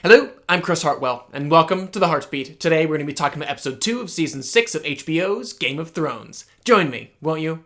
Hello, I'm Chris Hartwell, and welcome to The Heartbeat. Today we're going to be talking about episode 2 of season 6 of HBO's Game of Thrones. Join me, won't you?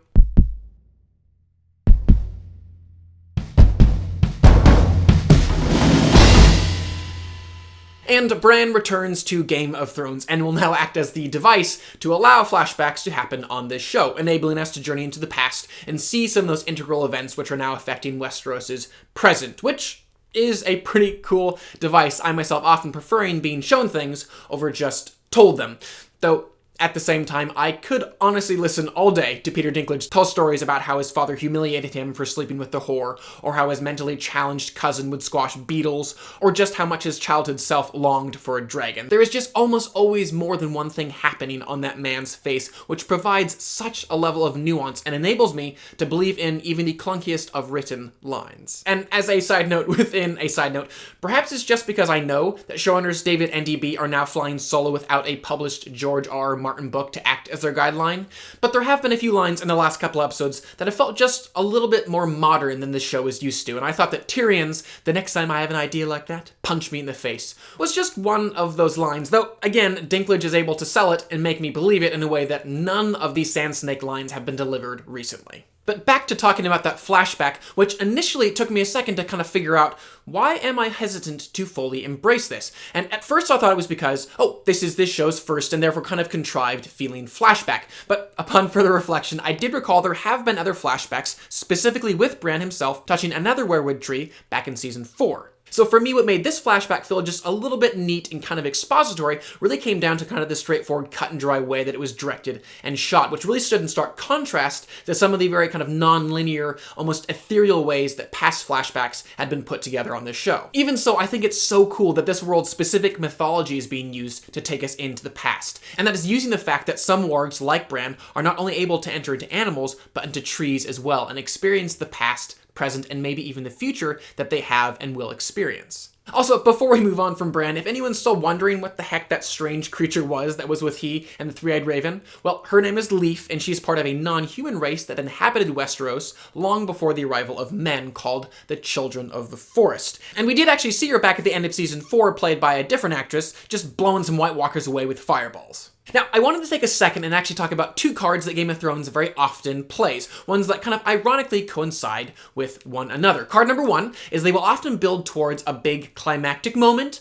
And Bran returns to Game of Thrones and will now act as the device to allow flashbacks to happen on this show, enabling us to journey into the past and see some of those integral events which are now affecting Westeros' present, which is a pretty cool device. I myself often preferring being shown things over just told them. Though, at the same time, I could honestly listen all day to Peter Dinklage tell stories about how his father humiliated him for sleeping with the whore, or how his mentally challenged cousin would squash beetles, or just how much his childhood self longed for a dragon. There is just almost always more than one thing happening on that man's face, which provides such a level of nuance and enables me to believe in even the clunkiest of written lines. And as a side note within a side note, perhaps it's just because I know that showrunners David and DB are now flying solo without a published George R. Martin book to act as their guideline, but there have been a few lines in the last couple episodes that have felt just a little bit more modern than this show is used to, and I thought that Tyrion's "the next time I have an idea like that, punch me in the face" was just one of those lines, though again, Dinklage is able to sell it and make me believe it in a way that none of these Sand Snake lines have been delivered recently. But back to talking about that flashback, which initially took me a second to kind of figure out, why am I hesitant to fully embrace this? And at first I thought it was because, this is this show's first and therefore kind of contrived feeling flashback. But upon further reflection, I did recall there have been other flashbacks, specifically with Bran himself touching another weirwood tree back in season 4. So for me, what made this flashback feel just a little bit neat and kind of expository really came down to kind of the straightforward cut and dry way that it was directed and shot, which really stood in stark contrast to some of the very kind of non-linear, almost ethereal ways that past flashbacks had been put together on this show. Even so, I think it's so cool that this world's specific mythology is being used to take us into the past, and that is using the fact that some wargs, like Bran, are not only able to enter into animals, but into trees as well, and experience the past, present, and maybe even the future that they have and will experience. Also, before we move on from Bran, if anyone's still wondering what the heck that strange creature was that was with he and the three-eyed raven, well, her name is Leaf, and she's part of a non-human race that inhabited Westeros long before the arrival of men called the Children of the Forest. And we did actually see her back at the end of season 4, played by a different actress, just blowing some White Walkers away with fireballs. Now, I wanted to take a second and actually talk about two cards that Game of Thrones very often plays, ones that kind of ironically coincide with one another. Card number 1 is they will often build towards a big climactic moment,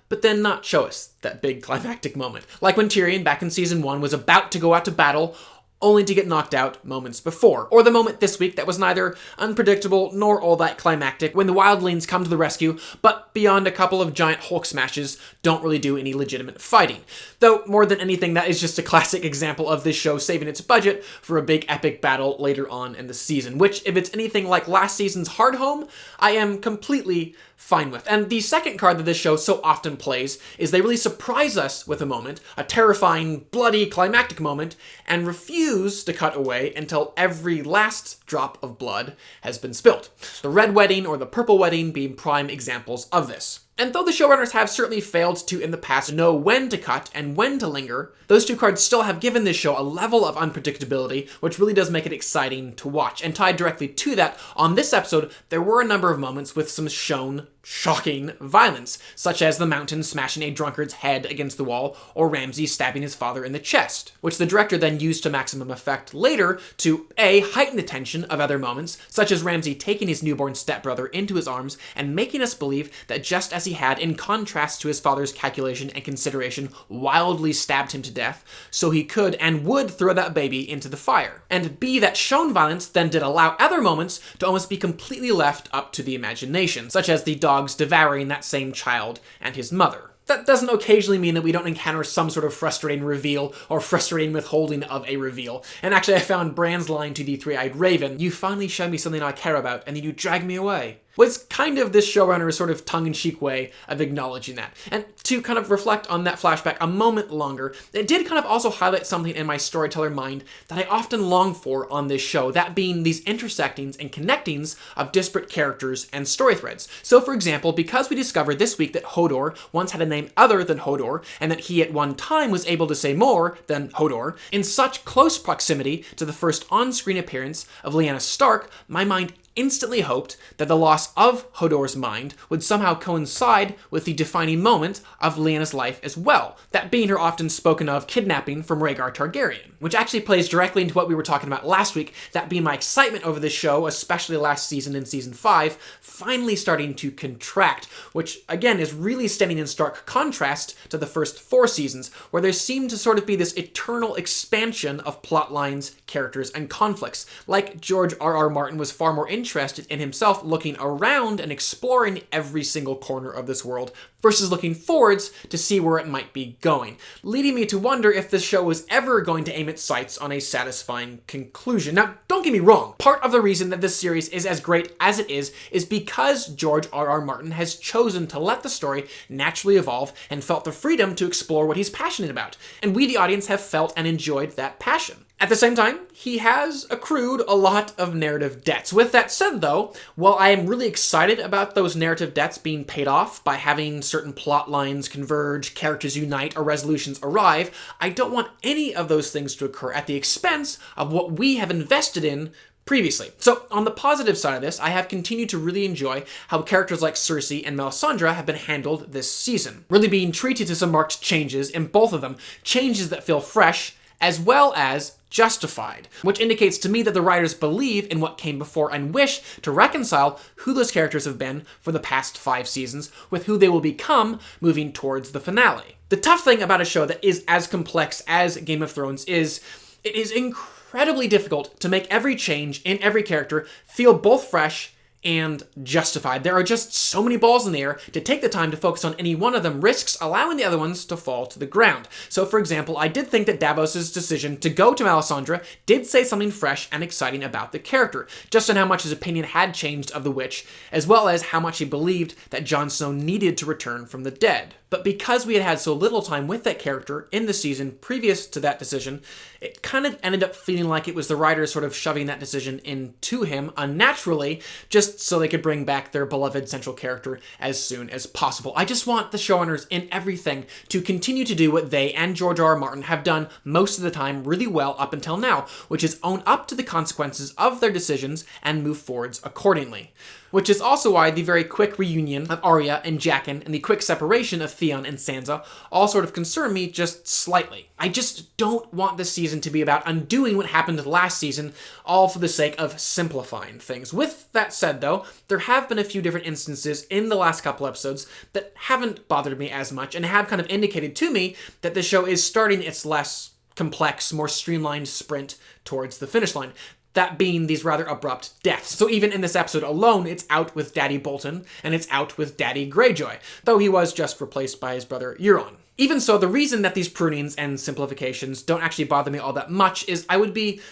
but then not show us that big climactic moment. Like when Tyrion, back in season 1, was about to go out to battle, only to get knocked out moments before. Or the moment this week that was neither unpredictable nor all that climactic, when the wildlings come to the rescue, but beyond a couple of giant Hulk smashes, don't really do any legitimate fighting. Though, more than anything, that is just a classic example of this show saving its budget for a big epic battle later on in the season, which, if it's anything like last season's Hardhome, I am completely fine with. And the second card that this show so often plays is they really surprise us with a moment, a terrifying, bloody, climactic moment, and refuse to cut away until every last drop of blood has been spilt. The Red Wedding or the Purple Wedding being prime examples of this. And though the showrunners have certainly failed to, in the past, know when to cut and when to linger, those two cards still have given this show a level of unpredictability, which really does make it exciting to watch. And tied directly to that, on this episode, there were a number of moments with some shown, shocking violence, such as the Mountain smashing a drunkard's head against the wall, or Ramsay stabbing his father in the chest, which the director then used to maximum effect later to A, heighten the tension of other moments, such as Ramsay taking his newborn stepbrother into his arms and making us believe that just as he had, in contrast to his father's calculation and consideration, wildly stabbed him to death, so he could and would throw that baby into the fire. And B, that shown violence then did allow other moments to almost be completely left up to the imagination, such as the dogs devouring that same child and his mother. That doesn't occasionally mean that we don't encounter some sort of frustrating reveal or frustrating withholding of a reveal. And actually I found Bran's line to the three-eyed raven, "You finally show me something I care about, and then you drag me away," was kind of this showrunner's sort of tongue-in-cheek way of acknowledging that. And to kind of reflect on that flashback a moment longer, it did kind of also highlight something in my storyteller mind that I often long for on this show, that being these intersectings and connectings of disparate characters and story threads. So for example, because we discovered this week that Hodor once had a name other than Hodor, and that he at one time was able to say more than Hodor, in such close proximity to the first on-screen appearance of Lyanna Stark, my mind instantly hoped that the loss of Hodor's mind would somehow coincide with the defining moment of Lyanna's life as well, that being her often spoken of kidnapping from Rhaegar Targaryen, which actually plays directly into what we were talking about last week, that being my excitement over this show, especially last season in season 5, finally starting to contract, which again is really standing in stark contrast to the first 4 seasons, where there seemed to sort of be this eternal expansion of plot lines, characters, and conflicts. Like George R.R. Martin was far more interested in himself looking around and exploring every single corner of this world versus looking forwards to see where it might be going, leading me to wonder if this show was ever going to aim its sights on a satisfying conclusion. Now, don't get me wrong, part of the reason that this series is as great as it is because George R.R. Martin has chosen to let the story naturally evolve and felt the freedom to explore what he's passionate about, and we the audience have felt and enjoyed that passion. At the same time, he has accrued a lot of narrative debts. With that said, though, while I am really excited about those narrative debts being paid off by having certain plot lines converge, characters unite, or resolutions arrive, I don't want any of those things to occur at the expense of what we have invested in previously. So, on the positive side of this, I have continued to really enjoy how characters like Cersei and Melisandre have been handled this season, really being treated to some marked changes in both of them, changes that feel fresh, as well as justified, which indicates to me that the writers believe in what came before and wish to reconcile who those characters have been for the past 5 seasons with who they will become moving towards the finale. The tough thing about a show that is as complex as Game of Thrones is, it is incredibly difficult to make every change in every character feel both fresh and justified. There are just so many balls in the air to take the time to focus on any one of them risks allowing the other ones to fall to the ground. So for example, I did think that Davos's decision to go to Melisandre did say something fresh and exciting about the character, just on how much his opinion had changed of the witch, as well as how much he believed that Jon Snow needed to return from the dead. But because we had had so little time with that character in the season previous to that decision, it kind of ended up feeling like it was the writers sort of shoving that decision into him unnaturally, just so they could bring back their beloved central character as soon as possible. I just want the showrunners in everything to continue to do what they and George R.R. Martin have done most of the time really well up until now, which is own up to the consequences of their decisions and move forwards accordingly. Which is also why the very quick reunion of Arya and Jaqen and the quick separation of Theon and Sansa all sort of concern me just slightly. I just don't want this season to be about undoing what happened last season, all for the sake of simplifying things. With that said, though, there have been a few different instances in the last couple episodes that haven't bothered me as much and have kind of indicated to me that the show is starting its less complex, more streamlined sprint towards the finish line. That being these rather abrupt deaths. So even in this episode alone, it's out with Daddy Bolton, and it's out with Daddy Greyjoy, though he was just replaced by his brother Euron. Even so, the reason that these prunings and simplifications don't actually bother me all that much is I would be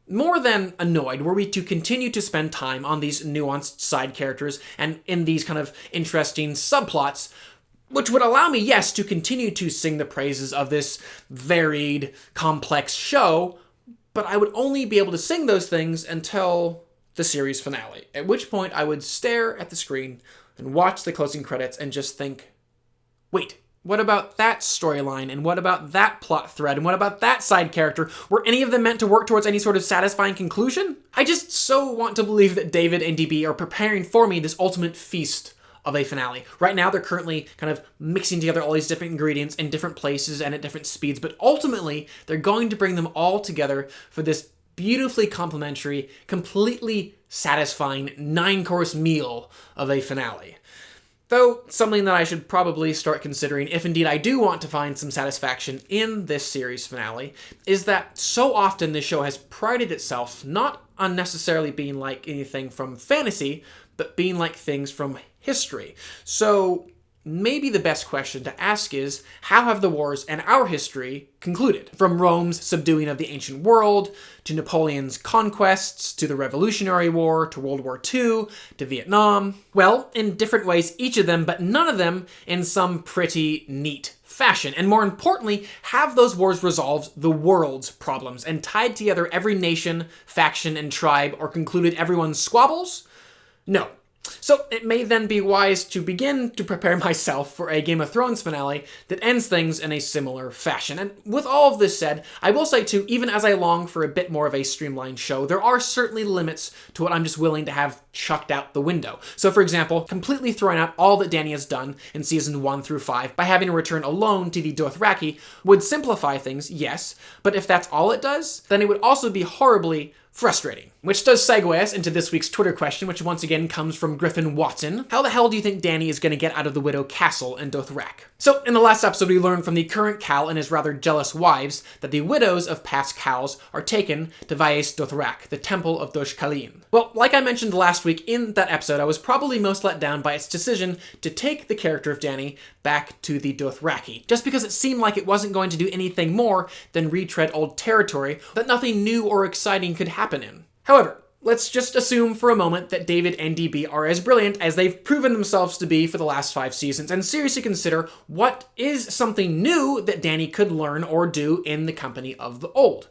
more than annoyed were we to continue to spend time on these nuanced side characters and in these kind of interesting subplots, which would allow me, yes, to continue to sing the praises of this varied, complex show, but I would only be able to sing those things until the series finale, at which point I would stare at the screen and watch the closing credits and just think, wait, what about that storyline, and what about that plot thread, and what about that side character? Were any of them meant to work towards any sort of satisfying conclusion? I just so want to believe that David and DB are preparing for me this ultimate feast of a finale. Right now, they're currently kind of mixing together all these different ingredients in different places and at different speeds, but ultimately, they're going to bring them all together for this beautifully complementary, completely satisfying 9-course meal of a finale. Though, something that I should probably start considering, if indeed I do want to find some satisfaction in this series finale, is that so often this show has prided itself not on necessarily being like anything from fantasy, but being like things from history. So maybe the best question to ask is, how have the wars in our history concluded? From Rome's subduing of the ancient world, to Napoleon's conquests, to the Revolutionary War, to World War II, to Vietnam. Well, in different ways, each of them, but none of them in some pretty neat fashion. And more importantly, have those wars resolved the world's problems and tied together every nation, faction, and tribe, or concluded everyone's squabbles? No. So it may then be wise to begin to prepare myself for a Game of Thrones finale that ends things in a similar fashion. And with all of this said, I will say too, even as I long for a bit more of a streamlined show, there are certainly limits to what I'm just willing to have chucked out the window. So for example, completely throwing out all that Dany has done in season 1 through 5 by having to return alone to the Dothraki would simplify things, yes, but if that's all it does, then it would also be horribly frustrating. Which does segue us into this week's Twitter question, which once again comes from Griffin Watson. How the hell do you think Dany is going to get out of the Widow Castle in Dothrak? So, in the last episode, we learned from the current Khal and his rather jealous wives that the widows of past Khals are taken to Vaes Dothrak, the Temple of Dosh Khaleen. Well, like I mentioned last week in that episode, I was probably most let down by its decision to take the character of Dany back to the Dothraki, just because it seemed like it wasn't going to do anything more than retread old territory that nothing new or exciting could happen in. However, let's just assume for a moment that David and DB are as brilliant as they've proven themselves to be for the last 5 seasons, and seriously consider what is something new that Dany could learn or do in the company of the old.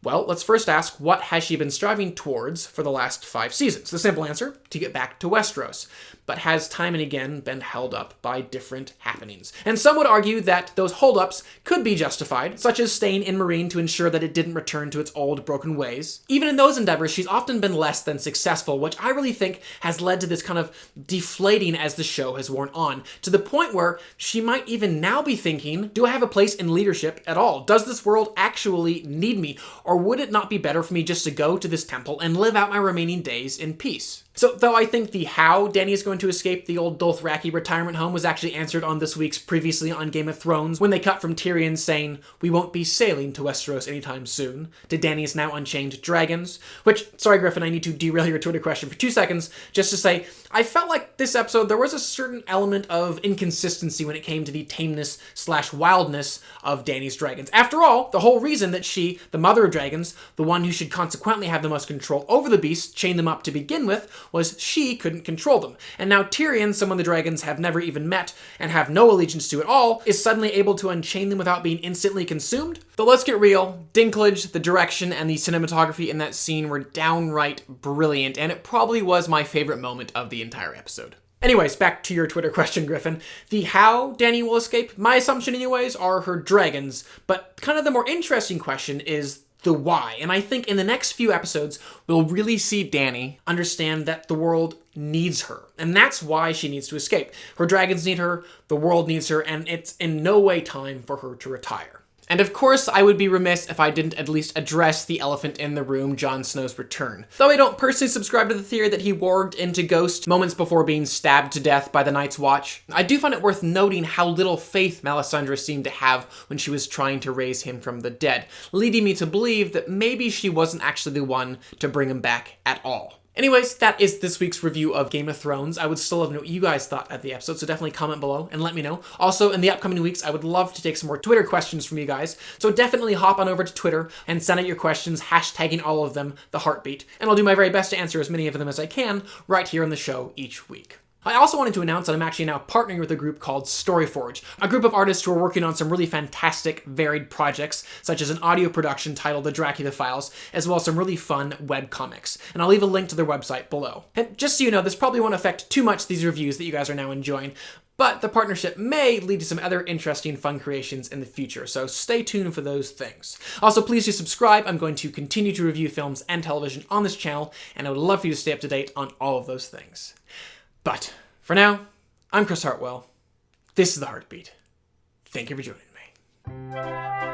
Well, let's first ask, what has she been striving towards for the last 5 seasons? The simple answer, to get back to Westeros, but has time and again been held up by different happenings. And some would argue that those holdups could be justified, such as staying in Meereen to ensure that it didn't return to its old broken ways. Even in those endeavors, she's often been less than successful, which I really think has led to this kind of deflating as the show has worn on, to the point where she might even now be thinking, do I have a place in leadership at all? Does this world actually need me? Or would it not be better for me just to go to this temple and live out my remaining days in peace? So, though I think the how Dany is going to escape the old Dothraki retirement home was actually answered on this week's Previously on Game of Thrones, when they cut from Tyrion saying, "We won't be sailing to Westeros anytime soon," to Dany's now unchained dragons, which, sorry Griffin, I need to derail your Twitter question for 2 seconds, just to say, I felt like this episode, there was a certain element of inconsistency when it came to the tameness/wildness of Dany's dragons. After all, the whole reason that she, the mother of dragons, the one who should consequently have the most control over the beasts, chained them up to begin with, was she couldn't control them. And now Tyrion, someone the dragons have never even met and have no allegiance to at all, is suddenly able to unchain them without being instantly consumed? But let's get real, Dinklage, the direction, and the cinematography in that scene were downright brilliant, and it probably was my favorite moment of the entire episode. Anyways, back to your Twitter question, Griffin. The how Dany will escape, my assumption anyways, are her dragons, but kind of the more interesting question is the why. And I think in the next few episodes, we'll really see Dany understand that the world needs her. And that's why she needs to escape. Her dragons need her, the world needs her, and it's in no way time for her to retire. And of course, I would be remiss if I didn't at least address the elephant in the room, Jon Snow's return. Though I don't personally subscribe to the theory that he warged into Ghost moments before being stabbed to death by the Night's Watch, I do find it worth noting how little faith Melisandre seemed to have when she was trying to raise him from the dead, leading me to believe that maybe she wasn't actually the one to bring him back at all. Anyways, that is this week's review of Game of Thrones. I would still love to know what you guys thought of the episode, so definitely comment below and let me know. Also, in the upcoming weeks, I would love to take some more Twitter questions from you guys, so definitely hop on over to Twitter and send out your questions, hashtagging all of them, the heartbeat, and I'll do my very best to answer as many of them as I can right here on the show each week. I also wanted to announce that I'm actually now partnering with a group called Storyforge, a group of artists who are working on some really fantastic, varied projects, such as an audio production titled The Dracula Files, as well as some really fun webcomics. And I'll leave a link to their website below. And just so you know, this probably won't affect too much these reviews that you guys are now enjoying, but the partnership may lead to some other interesting, fun creations in the future, so stay tuned for those things. Also, please do subscribe. I'm going to continue to review films and television on this channel, and I would love for you to stay up to date on all of those things. But for now, I'm Chris Hartwell. This is The Heartbeat. Thank you for joining me.